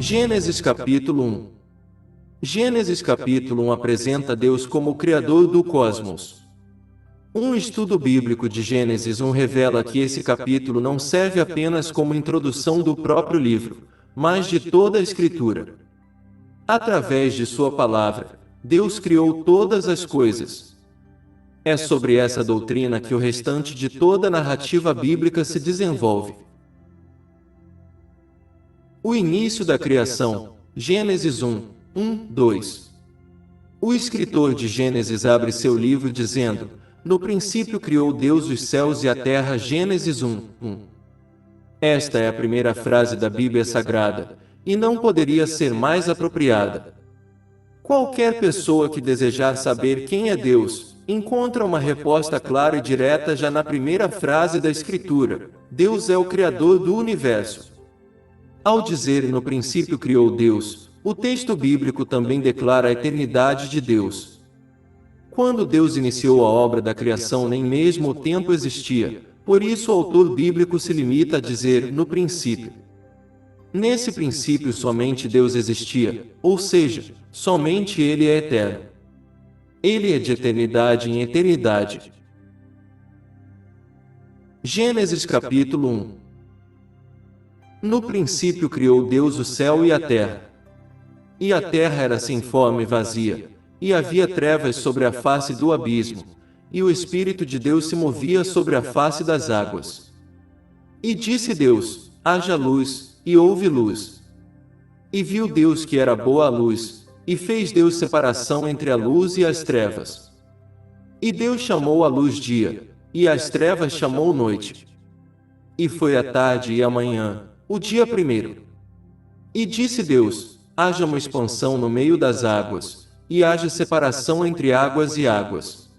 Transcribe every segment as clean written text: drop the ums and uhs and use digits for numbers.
Gênesis capítulo 1. Gênesis capítulo 1 apresenta Deus como o Criador do cosmos. Um estudo bíblico de Gênesis 1 revela que esse capítulo não serve apenas como introdução do próprio livro, mas de toda a Escritura. Através de sua palavra, Deus criou todas as coisas. É sobre essa doutrina que o restante de toda a narrativa bíblica se desenvolve. O início da criação, Gênesis 2. O escritor de Gênesis abre seu livro dizendo: No princípio criou Deus os céus e a terra. Gênesis 1. Esta é a primeira frase da Bíblia Sagrada, e não poderia ser mais apropriada. Qualquer pessoa que desejar saber quem é Deus, encontra uma resposta clara e direta já na primeira frase da Escritura: Deus é o Criador do universo. Ao dizer no princípio criou Deus, o texto bíblico também declara a eternidade de Deus. Quando Deus iniciou a obra da criação, nem mesmo o tempo existia, por isso o autor bíblico se limita a dizer no princípio. Nesse princípio somente Deus existia, ou seja, somente Ele é eterno. Ele é de eternidade em eternidade. Gênesis capítulo 1. No princípio criou Deus o céu e a terra. E a terra era sem forma e vazia, e havia trevas sobre a face do abismo, e o Espírito de Deus se movia sobre a face das águas. E disse Deus: haja luz, e houve luz. E viu Deus que era boa a luz, e fez Deus separação entre a luz e as trevas. E Deus chamou a luz dia, e as trevas chamou noite. E foi a tarde e a manhã, o dia primeiro. E disse Deus: haja uma expansão no meio das águas, e haja separação entre águas e águas.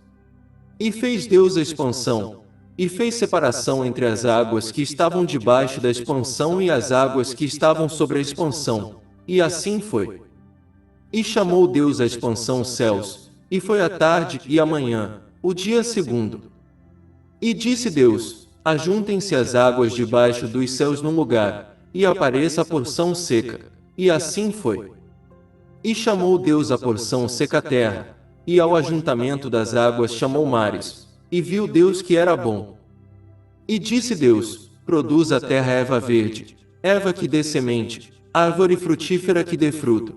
E fez Deus a expansão, e fez separação entre as águas que estavam debaixo da expansão e as águas que estavam sobre a expansão, e assim foi. E chamou Deus a expansão céus, e foi a tarde e a manhã, o dia segundo. E disse Deus: ajuntem-se as águas debaixo dos céus num lugar, e apareça a porção seca. E assim foi. E chamou Deus a porção seca terra, e ao ajuntamento das águas chamou mares. E viu Deus que era bom. E disse Deus: produz a terra erva verde, erva que dê semente, árvore frutífera que dê fruto,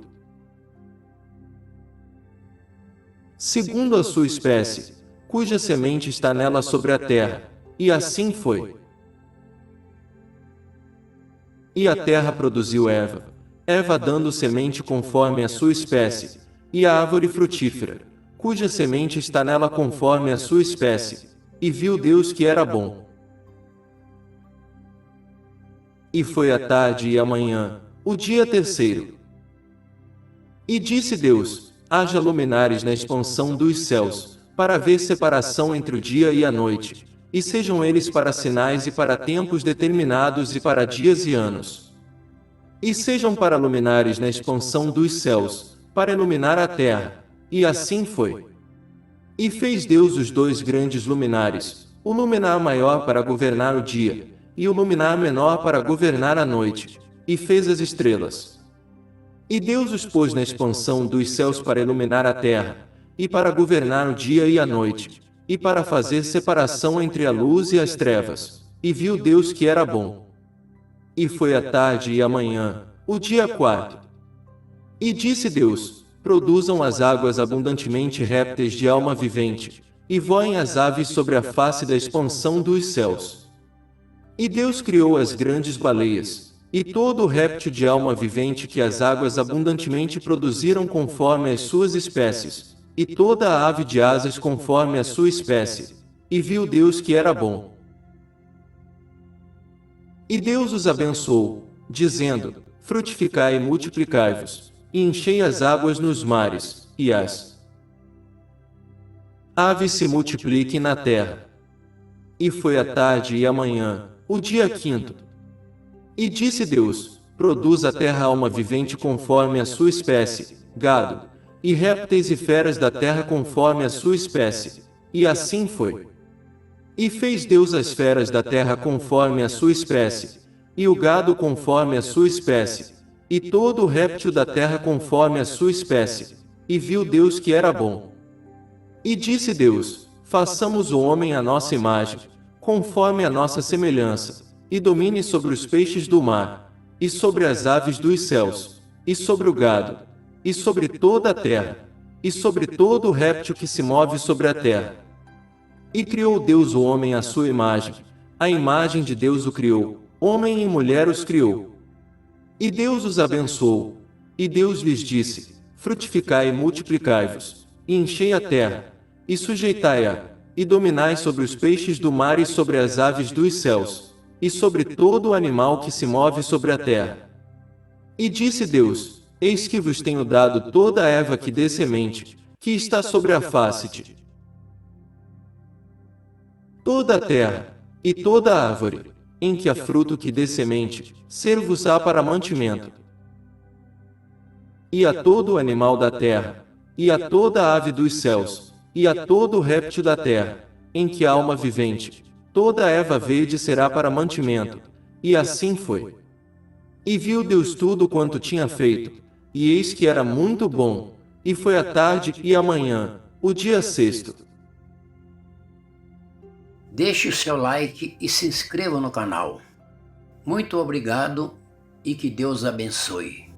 segundo a sua espécie, cuja semente está nela sobre a terra. E assim foi. E a terra produziu erva, erva dando semente conforme a sua espécie, e a árvore frutífera, cuja semente está nela conforme a sua espécie. E viu Deus que era bom. E foi a tarde e a manhã, o dia terceiro. E disse Deus: haja luminares na expansão dos céus, para haver separação entre o dia e a noite, e sejam eles para sinais e para tempos determinados e para dias e anos. E sejam para luminares na expansão dos céus, para iluminar a terra. E assim foi. E fez Deus os dois grandes luminares, o luminar maior para governar o dia, e o luminar menor para governar a noite, e fez as estrelas. E Deus os pôs na expansão dos céus para iluminar a terra, e para governar o dia e a noite, e para fazer separação entre a luz e as trevas. E viu Deus que era bom. E foi a tarde e a manhã, o dia quarto. E disse Deus: produzam as águas abundantemente répteis de alma vivente, e voem as aves sobre a face da expansão dos céus. E Deus criou as grandes baleias, e todo o réptil de alma vivente que as águas abundantemente produziram conforme as suas espécies, e toda a ave de asas conforme a sua espécie. E viu Deus que era bom. E Deus os abençoou, dizendo: frutificai e multiplicai-vos, e enchei as águas nos mares, e as aves se multipliquem na terra. E foi a tarde e a manhã, o dia quinto. E disse Deus: produz a terra alma vivente conforme a sua espécie, gado, e répteis e feras da terra conforme a sua espécie. E assim foi. E fez Deus as feras da terra conforme a sua espécie, e o gado conforme a sua espécie, e todo o réptil da terra conforme a sua espécie. E viu Deus que era bom. E disse Deus: façamos o homem à nossa imagem, conforme a nossa semelhança, e domine sobre os peixes do mar, e sobre as aves dos céus, e sobre o gado, e sobre toda a terra, e sobre todo o réptil que se move sobre a terra. E criou Deus o homem à sua imagem, a imagem de Deus o criou, homem e mulher os criou. E Deus os abençoou, e Deus lhes disse: frutificai e multiplicai-vos, e enchei a terra, e sujeitai-a, e dominai sobre os peixes do mar e sobre as aves dos céus, e sobre todo o animal que se move sobre a terra. E disse Deus: eis que vos tenho dado toda a erva que dê semente, que está sobre a face de toda a terra, e toda a árvore, em que há fruto que dê semente, ser-vos-á para mantimento. E a todo o animal da terra, e a toda a ave dos céus, e a todo o réptil da terra, em que há alma vivente, toda a erva verde será para mantimento. E assim foi. E viu Deus tudo quanto tinha feito, e eis que era muito bom, e foi a tarde e a manhã, o dia sexto. Deixe o seu like e se inscreva no canal. Muito obrigado e que Deus abençoe.